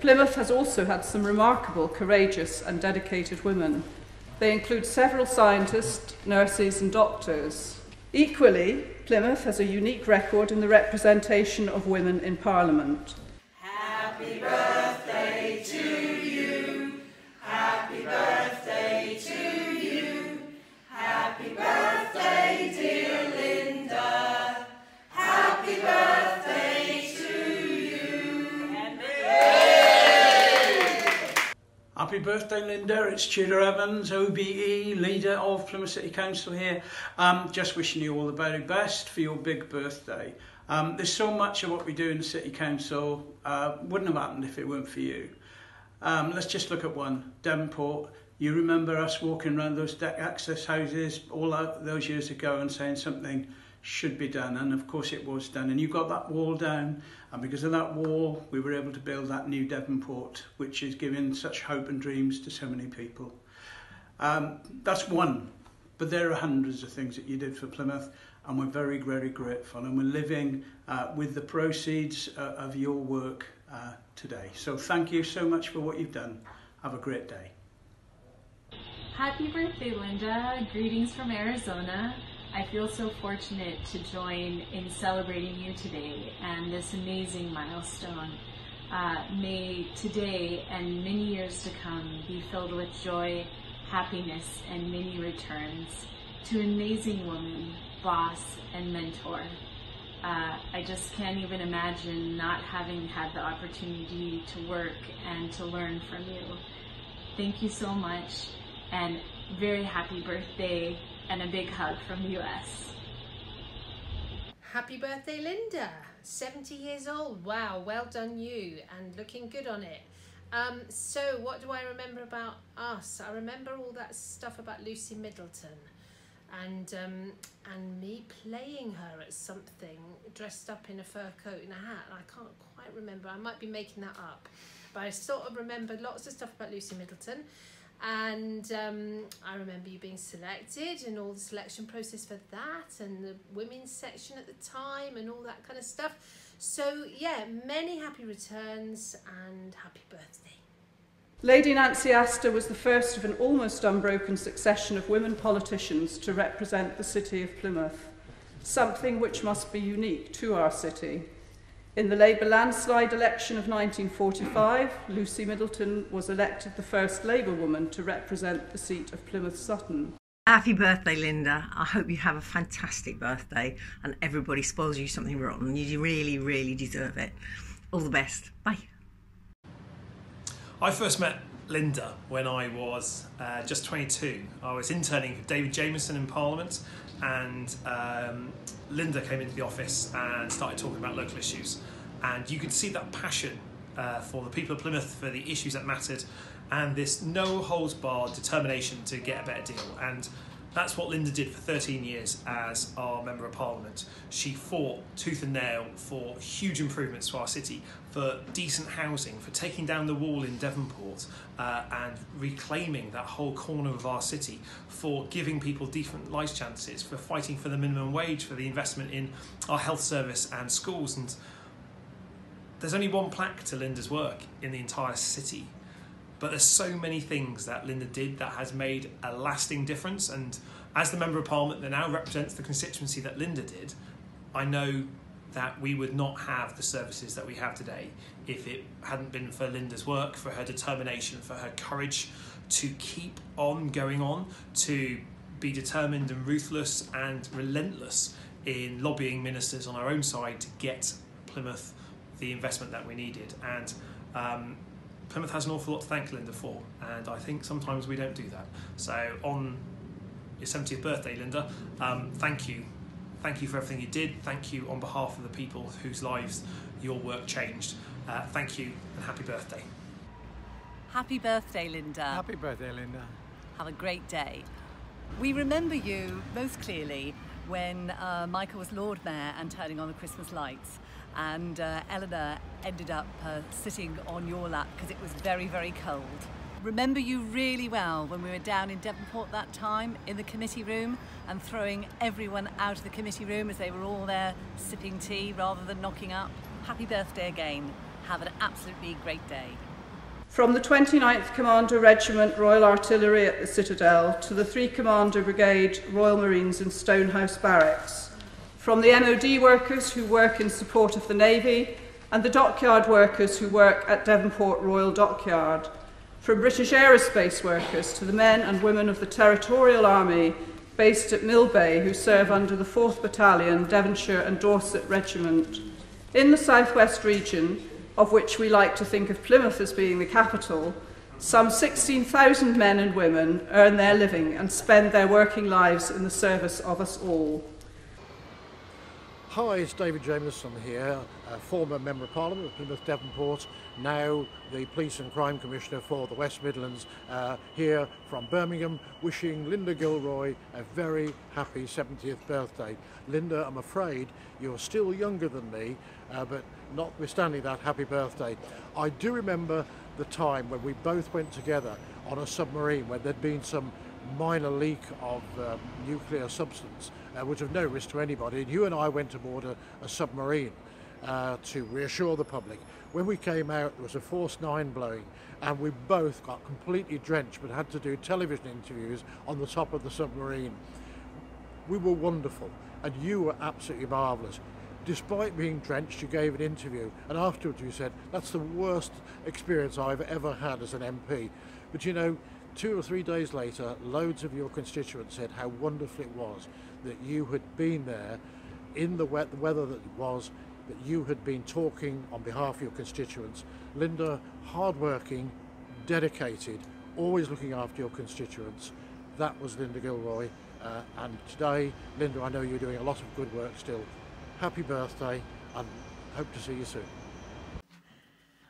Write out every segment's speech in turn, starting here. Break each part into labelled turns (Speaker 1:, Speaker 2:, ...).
Speaker 1: Plymouth has also had some remarkable, courageous and dedicated women. They include several scientists, nurses and doctors. Equally, Plymouth has a unique record in the representation of women in Parliament.
Speaker 2: Happy birthday to you. Happy birthday to you. Happy birthday, dear Linda. Happy birthday to you.
Speaker 3: Happy birthday, Linda. It's Tudor Evans, OBE, leader of Plymouth City Council here. Just wishing you all the very best for your big birthday. There's so much of what we do in the City Council wouldn't have happened if it weren't for you. Let's just look at one, Devonport. You remember us walking around those deck access houses all those years ago and saying something should be done, and of course it was done, and you got that wall down, and because of that wall we were able to build that new Devonport, which is giving such hope and dreams to so many people. That's one, but there are hundreds of things that you did for Plymouth, and we're very, very grateful, and we're living with the proceeds of your work today. So thank you so much for what you've done. Have a great day.
Speaker 4: Happy birthday, Linda. Greetings from Arizona. I feel so fortunate to join in celebrating you today and this amazing milestone. May today and many years to come be filled with joy, happiness, and many returns to an amazing woman, boss, and mentor. I just can't even imagine not having had the opportunity to work and to learn from you. Thank you so much, and very happy birthday, and a big hug from the US.
Speaker 5: Happy birthday, Linda. 70 years old. Wow, well done you, and looking good on it. So what do I remember about us? I remember all that stuff about Lucy Middleton and me playing her at something, dressed up in a fur coat and a hat. I can't quite remember. I might be making that up. But I sort of remember lots of stuff about Lucy Middleton. And I remember you being selected and all the selection process for that, and the women's section at the time and all that kind of stuff. So yeah, many happy returns and happy birthday.
Speaker 1: Lady Nancy Astor was the first of an almost unbroken succession of women politicians to represent the city of Plymouth, something which must be unique to our city. In the Labour landslide election of 1945, Lucy Middleton was elected the first Labour woman to represent the seat of Plymouth Sutton.
Speaker 6: Happy birthday, Linda. I hope you have a fantastic birthday and everybody spoils you something rotten. You really, really deserve it. All the best. Bye.
Speaker 7: I first met Linda when I was just 22. I was interning for David Jameson in Parliament, and Linda came into the office and started talking about local issues, and you could see that passion for the people of Plymouth, for the issues that mattered, and this no holds barred determination to get a better deal. And that's what Linda did for 13 years as our Member of Parliament. She fought tooth and nail for huge improvements to our city, for decent housing, for taking down the wall in Devonport and reclaiming that whole corner of our city, for giving people decent life chances, for fighting for the minimum wage, for the investment in our health service and schools. And there's only one plaque to Linda's work in the entire city. But there's so many things that Linda did that has made a lasting difference. And as the Member of Parliament that now represents the constituency that Linda did, I know that we would not have the services that we have today if it hadn't been for Linda's work, for her determination, for her courage to keep on going on, to be determined and ruthless and relentless in lobbying ministers on our own side to get Plymouth the investment that we needed. And Plymouth has an awful lot to thank Linda for, and I think sometimes we don't do that. So on your 70th birthday, Linda, thank you. Thank you for everything you did. Thank you on behalf of the people whose lives your work changed. Thank you and happy birthday.
Speaker 8: Happy birthday, Linda.
Speaker 9: Happy birthday, Linda.
Speaker 8: Have a great day. We remember you most clearly when Michael was Lord Mayor and turning on the Christmas lights, and Eleanor ended up sitting on your lap because it was very, very cold. Remember you really well when we were down in Devonport that time in the committee room and throwing everyone out of the committee room as they were all there sipping tea rather than knocking up. Happy birthday again. Have an absolutely great day.
Speaker 1: From the 29th Commander Regiment Royal Artillery at the Citadel to the 3 Commander Brigade Royal Marines in Stonehouse Barracks, from the MOD workers who work in support of the Navy and the dockyard workers who work at Devonport Royal Dockyard, from British aerospace workers to the men and women of the Territorial Army based at Millbay who serve under the 4th Battalion, Devonshire and Dorset Regiment. In the South West region, of which we like to think of Plymouth as being the capital, some 16,000 men and women earn their living and spend their working lives in the service of us all.
Speaker 9: Hi, it's David Jameson here, a former Member of Parliament of Plymouth Devonport, now the Police and Crime Commissioner for the West Midlands, here from Birmingham, wishing Linda Gilroy a very happy 70th birthday. Linda, I'm afraid you're still younger than me, but notwithstanding that, happy birthday. I do remember the time when we both went together on a submarine when there'd been some minor leak of nuclear substance, which of no risk to anybody. And you and I went aboard a submarine to reassure the public. When we came out, there was a Force 9 blowing, and we both got completely drenched but had to do television interviews on the top of the submarine. We were wonderful, and you were absolutely marvellous. Despite being drenched, you gave an interview, and afterwards you said, that's the worst experience I've ever had as an MP. But you know, 2 or 3 days later, loads of your constituents said how wonderful it was that you had been there in the weather that it was, that you had been talking on behalf of your constituents. Linda, hard-working, dedicated, always looking after your constituents. That was Linda Gilroy. And today, Linda, I know you're doing a lot of good work still. Happy birthday, and hope to see you soon.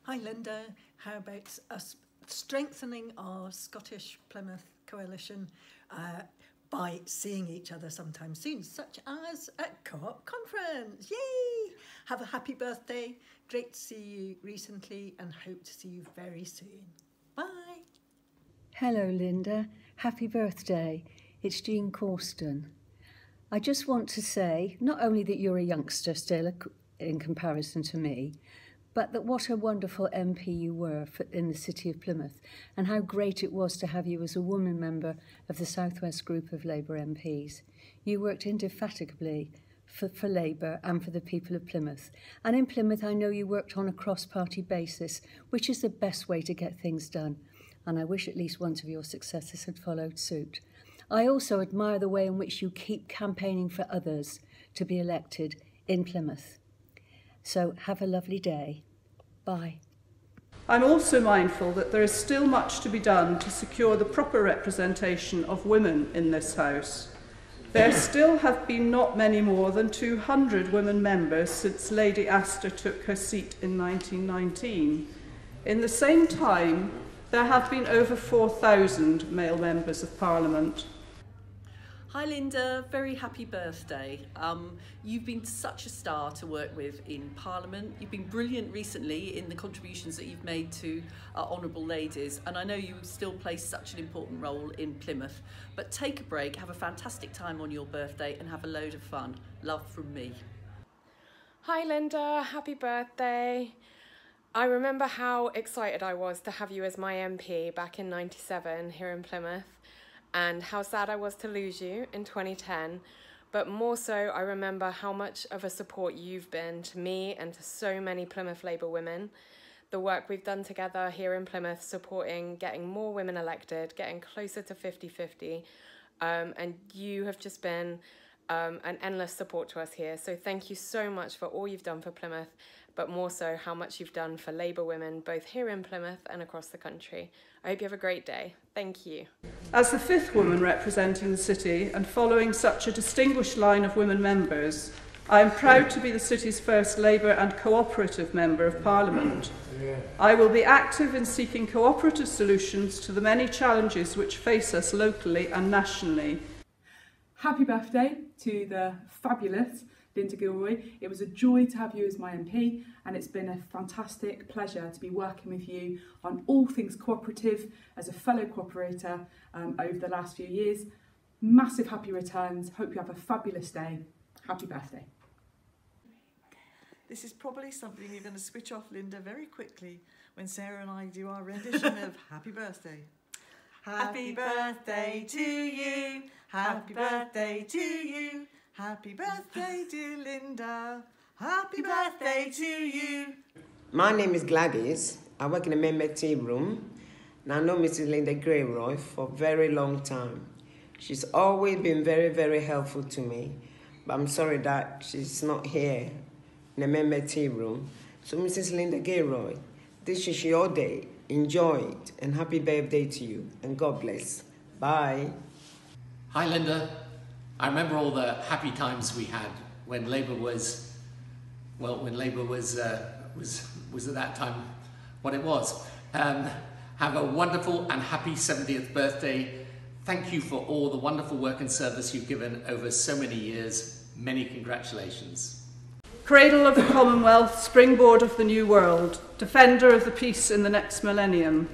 Speaker 10: Hi Linda, how about us strengthening our Scottish Plymouth coalition by seeing each other sometime soon, such as at Co-op Conference. Yay! Have a happy birthday. Great to see you recently and hope to see you very soon. Bye.
Speaker 11: Hello Linda, happy birthday. It's Jean Corston. I just want to say not only that you're a youngster still in comparison to me, but that what a wonderful MP you were in the City of Plymouth, and how great it was to have you as a woman member of the South West group of Labour MPs. You worked indefatigably for Labour and for the people of Plymouth. And in Plymouth, I know you worked on a cross-party basis, which is the best way to get things done. And I wish at least one of your successors had followed suit. I also admire the way in which you keep campaigning for others to be elected in Plymouth. So have a lovely day. Bye.
Speaker 1: I'm also mindful that there is still much to be done to secure the proper representation of women in this House. There still have been not many more than 200 women members since Lady Astor took her seat in 1919. In the same time, there have been over 4,000 male members of Parliament.
Speaker 8: Hi Linda, very happy birthday. You've been such a star to work with in Parliament. You've been brilliant recently in the contributions that you've made to our honourable ladies, and I know you still play such an important role in Plymouth. But take a break, have a fantastic time on your birthday and have a load of fun. Love from me.
Speaker 12: Hi Linda, happy birthday. I remember how excited I was to have you as my MP back in '97 here in Plymouth, and how sad I was to lose you in 2010, but more so I remember how much of a support you've been to me and to so many Plymouth Labour women. The work we've done together here in Plymouth, supporting getting more women elected, getting closer to 50-50, and you have just been an endless support to us here. So thank you so much for all you've done for Plymouth, but more so how much you've done for Labour women, both here in Plymouth and across the country. I hope you have a great day. Thank you.
Speaker 1: As the 5th woman representing the City and following such a distinguished line of women members, I am proud to be the City's first Labour and cooperative Member of Parliament. I will be active in seeking cooperative solutions to the many challenges which face us locally and nationally.
Speaker 13: Happy birthday to the fabulous Linda Gilroy. It was a joy to have you as my MP, and it's been a fantastic pleasure to be working with you on all things cooperative as a fellow cooperator over the last few years. Massive happy returns. Hope you have a fabulous day. Happy birthday.
Speaker 14: This is probably something you're going to switch off, Linda, very quickly when Sarah and I do our rendition of Happy Birthday. Happy birthday to you, happy birthday to you, happy birthday dear Linda, happy birthday to you.
Speaker 15: My name is Gladys. I work in the member tea room, and I know Mrs. Linda Gilroy for a very long time. She's always been very, very helpful to me, but I'm sorry that she's not here in the member tea room. So Mrs. Linda Gilroy, this is your day. Enjoy it, and happy birthday to you, and God bless. Bye.
Speaker 16: Hi Linda. I remember all the happy times we had when Labour was, well, when Labour was at that time what it was. Have a wonderful and happy 70th birthday. Thank you for all the wonderful work and service you've given over so many years. Many congratulations.
Speaker 1: Cradle of the Commonwealth, springboard of the new world, defender of the peace in the next millennium,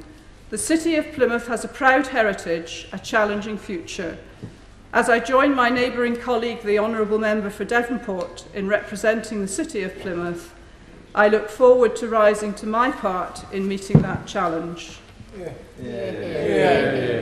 Speaker 1: the City of Plymouth has a proud heritage, a challenging future. As I join my neighbouring colleague, the Honourable Member for Devonport, in representing the City of Plymouth, I look forward to rising to my part in meeting that challenge.
Speaker 17: Yeah.